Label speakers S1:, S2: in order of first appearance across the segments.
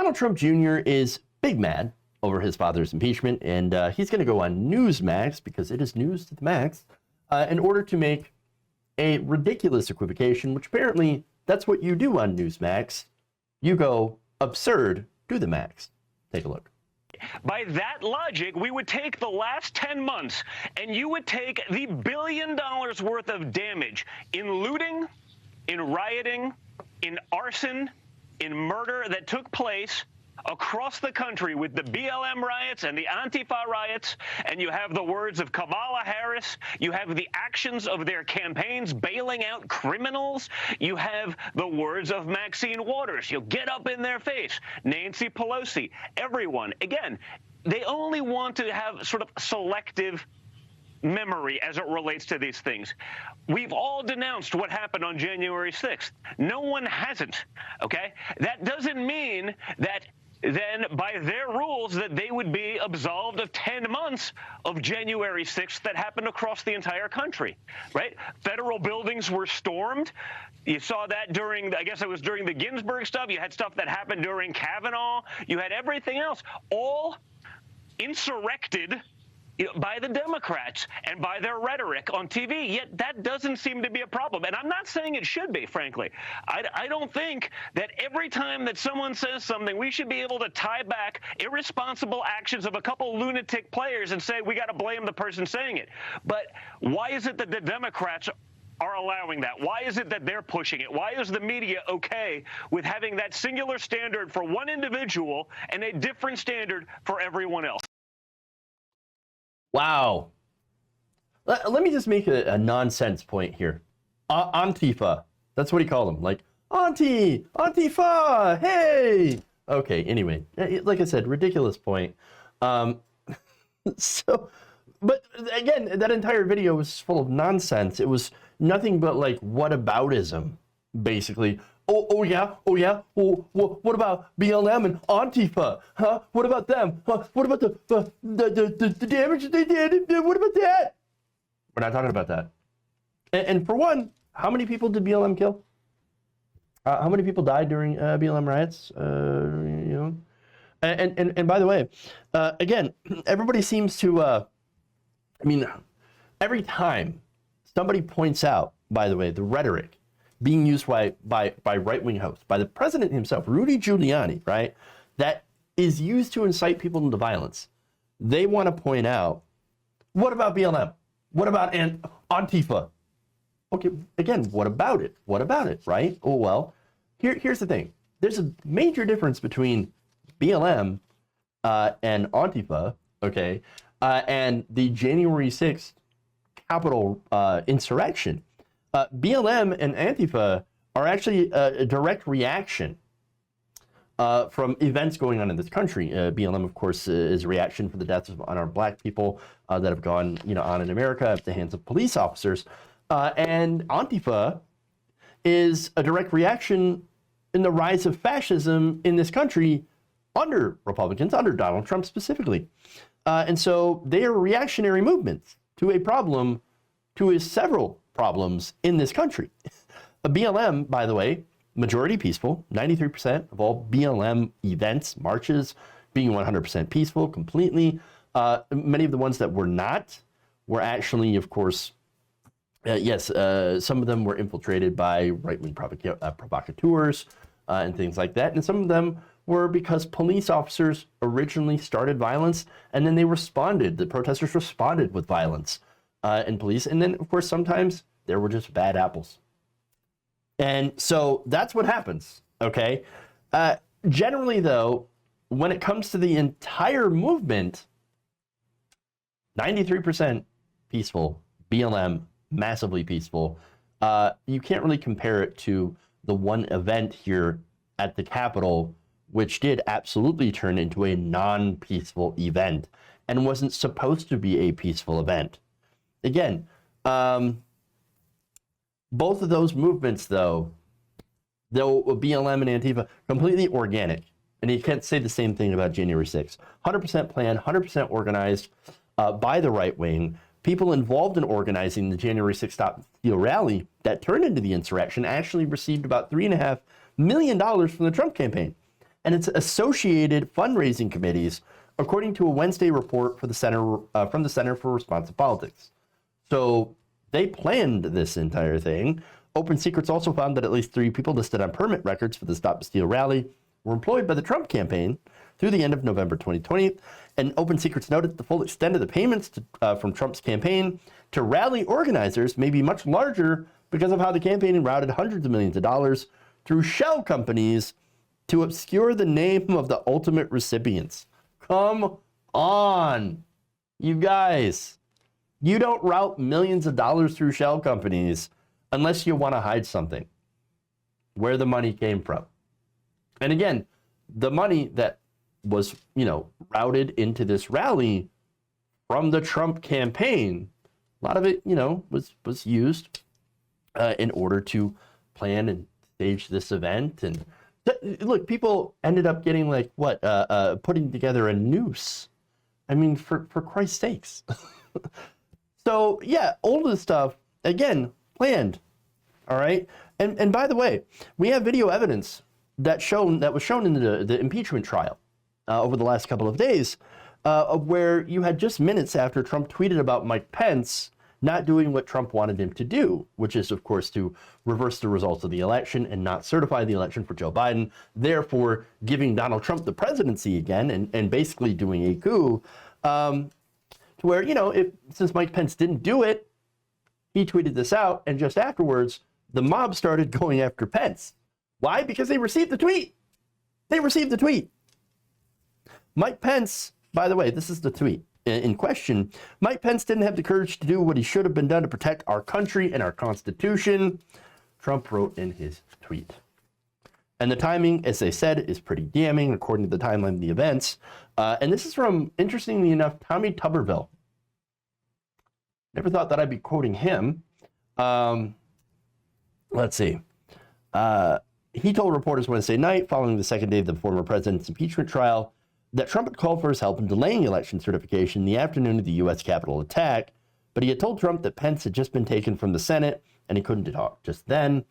S1: Donald Trump Jr. is big mad over his father's impeachment, and he's going to go on Newsmax, because it is news to the max, in order to make a ridiculous equivocation, which apparently that's what you do on Newsmax. You go absurd to the max. Take a look.
S2: By that logic, we would take the last 10 months and you would take the $1 billion worth of damage in looting, in rioting, in arson, in murder that took place across the country with the BLM riots and the Antifa riots, and you have the words of Kamala Harris, you have the actions of their campaigns bailing out criminals, you have the words of Maxine Waters, you'll get up in their face, Nancy Pelosi, everyone. Again, they only want to have sort of selective memory as it relates to these things. We've all denounced what happened on January 6th. No one hasn't, okay? That doesn't mean that then by their rules that they would be absolved of 10 months of January 6th that happened across the entire country, right? Federal buildings were stormed. You saw that during, I guess it was during the Ginsburg stuff. You had stuff that happened during Kavanaugh. You had everything else, all insurrected by the Democrats and by their rhetoric on TV, yet that doesn't seem to be a problem. And I'm not saying it should be, frankly. I don't think that every time that someone says something, we should be able to tie back irresponsible actions of a couple lunatic players and say we got to blame the person saying it. But why is it that the Democrats are allowing that? Why is it that they're pushing it? Why is the media okay with having that singular standard for one individual and a different standard for everyone else?
S1: Wow. Let me just make a nonsense point here. Antifa. That's what he called them. Like, Antifa, hey! Okay, anyway, like I said, ridiculous point. But again, that entire video was full of nonsense. It was nothing but like whataboutism, basically. Oh yeah. Well, what about BLM and Antifa? Huh? What about them? Huh? What about the damage that they did? What about that? We're not talking about that. And for one, how many people did BLM kill? How many people died during BLM riots? And by the way, again, everybody seems to. I mean, every time somebody points out, by the way, the rhetoric being used by right-wing hosts, by the president himself, Rudy Giuliani, right, that is used to incite people into violence. They want to point out, what about BLM? What about Antifa? Okay, again, what about it? What about it, right? Oh, well, here's the thing. There's a major difference between BLM and Antifa, okay, and the January 6th Capitol insurrection. BLM and Antifa are actually a direct reaction from events going on in this country. BLM, of course, is a reaction for the deaths of unarmed black people that have gone, on in America at the hands of police officers. And Antifa is a direct reaction in the rise of fascism in this country under Republicans, under Donald Trump specifically. And so they are reactionary movements to a problem, to several problems in this country. A BLM, by the way, majority peaceful, 93% of all BLM events, marches, being 100% peaceful, completely. Many of the ones that were not were actually, of course, some of them were infiltrated by right-wing provocateurs and things like that. And some of them were because police officers originally started violence and then they responded, the protesters responded with violence. And police, and then of course sometimes there were just bad apples. And so that's what happens, okay? Generally though, when it comes to the entire movement, 93% peaceful, BLM massively peaceful. You can't really compare it to the one event here at the Capitol, which did absolutely turn into a non-peaceful event and wasn't supposed to be a peaceful event. Again, both of those movements, though BLM and Antifa, completely organic. And you can't say the same thing about January 6th. 100% planned, 100% organized by the right wing. People involved in organizing the January 6th Stop Steal rally that turned into the insurrection actually received about $3.5 million from the Trump campaign. and its associated fundraising committees, according to a Wednesday report for the from the Center for Responsive Politics. So they planned this entire thing. Open Secrets also found that at least 3 people listed on permit records for the Stop the Steal rally were employed by the Trump campaign through the end of November 2020. And Open Secrets noted that the full extent of the payments from Trump's campaign to rally organizers may be much larger because of how the campaign routed hundreds of millions of dollars through shell companies to obscure the name of the ultimate recipients. Come on, you guys. You don't route millions of dollars through shell companies unless you want to hide something, where the money came from. And again, the money that was, routed into this rally from the Trump campaign, a lot of it, was used in order to plan and stage this event. And look, people ended up getting putting together a noose. I mean, for Christ's sakes. So yeah, all of this stuff, again, planned. All right. And by the way, we have video evidence that was shown in the impeachment trial over the last couple of days, where you had just minutes after Trump tweeted about Mike Pence not doing what Trump wanted him to do, which is, of course, to reverse the results of the election and not certify the election for Joe Biden, therefore giving Donald Trump the presidency again and basically doing a coup, to where, since Mike Pence didn't do it, he tweeted this out, and just afterwards, the mob started going after Pence. Why? Because they received the tweet. They received the tweet. Mike Pence, by the way, this is the tweet in question. Mike Pence didn't have the courage to do what he should have been done to protect our country and our Constitution, Trump wrote in his tweet. And the timing, as they said, is pretty damning according to the timeline of the events. And this is from, interestingly enough, Tommy Tuberville. Never thought that I'd be quoting him. Let's see. He told reporters Wednesday night, following the second day of the former president's impeachment trial, that Trump had called for his help in delaying election certification in the afternoon of the U.S. Capitol attack, but he had told Trump that Pence had just been taken from the Senate and he couldn't talk just then.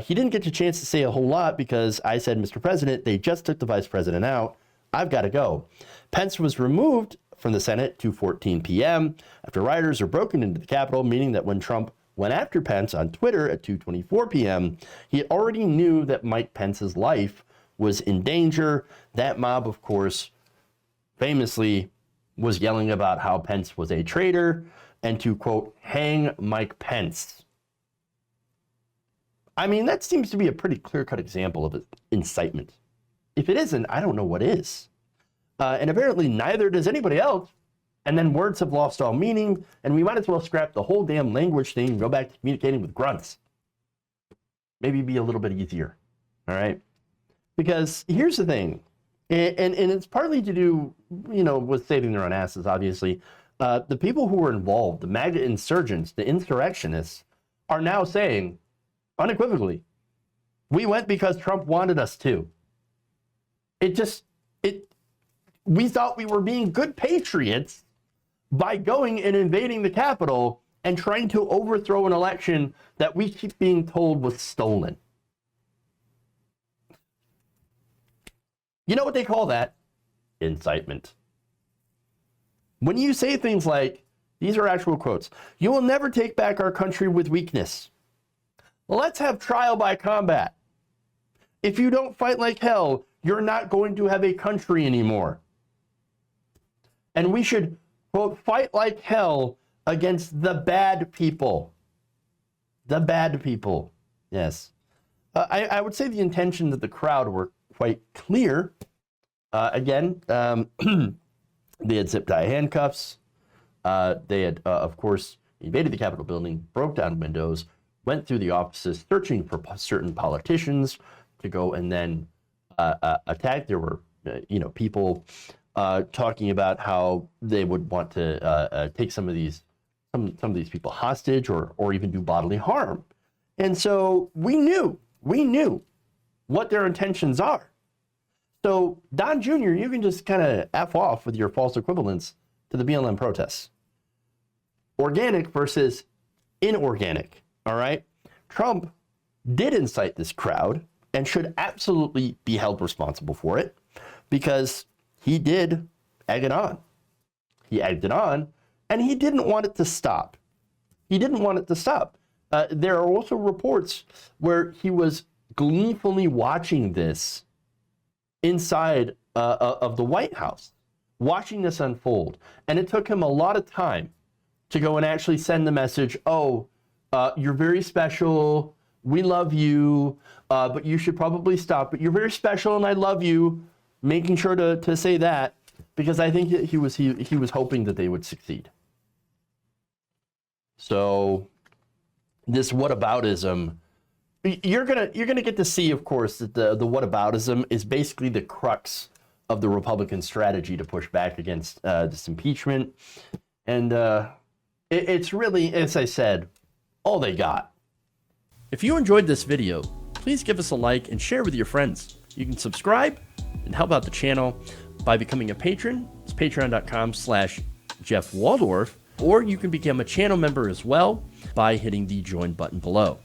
S1: He didn't get a chance to say a whole lot because I said, Mr. President, they just took the vice president out. I've got to go. Pence was removed from the Senate at 2:14 p.m. after rioters were broken into the Capitol, meaning that when Trump went after Pence on Twitter at 2:24 p.m., he already knew that Mike Pence's life was in danger. That mob, of course, famously was yelling about how Pence was a traitor and to, quote, hang Mike Pence. I mean, that seems to be a pretty clear-cut example of incitement. If it isn't, I don't know what is. And apparently neither does anybody else. And then words have lost all meaning, and we might as well scrap the whole damn language thing and go back to communicating with grunts. Maybe be a little bit easier, all right? Because here's the thing, and it's partly to do, with saving their own asses, obviously. The people who were involved, the MAGA insurgents, the insurrectionists, are now saying, unequivocally, we went because Trump wanted us to. We thought we were being good patriots by going and invading the Capitol and trying to overthrow an election that we keep being told was stolen. You know what they call that? Incitement. When you say things like, these are actual quotes, you will never take back our country with weakness. Let's have trial by combat. If you don't fight like hell, you're not going to have a country anymore. And we should, quote, fight like hell against the bad people. The bad people, yes. I would say the intentions of the crowd were quite clear. Again, they had zip-tie handcuffs. They had, of course, invaded the Capitol building, broke down windows, went through the offices searching for certain politicians to go and then attack. There were, people talking about how they would want to take some of these people hostage or even do bodily harm. And so we knew what their intentions are. So Don Jr., you can just kind of F off with your false equivalence to the BLM protests. Organic versus inorganic, all right? Trump did incite this crowd and should absolutely be held responsible for it, because he did egg it on. He egged it on, and he didn't want it to stop. He didn't want it to stop. There are also reports where he was gleefully watching this inside of the White House, watching this unfold. And it took him a lot of time to go and actually send the message, oh, you're very special, we love you, but you should probably stop. But you're very special and I love you, making sure to say that, because I think that he was hoping that they would succeed. So this whataboutism, you're gonna get to see, of course, that the whataboutism is basically the crux of the Republican strategy to push back against this impeachment. And it's really, as I said, all they got. If you enjoyed this video, please give us a like and share with your friends. You can subscribe and help out the channel by becoming a patron. It's patreon.com/Jeff Waldorf, or you can become a channel member as well by hitting the join button below.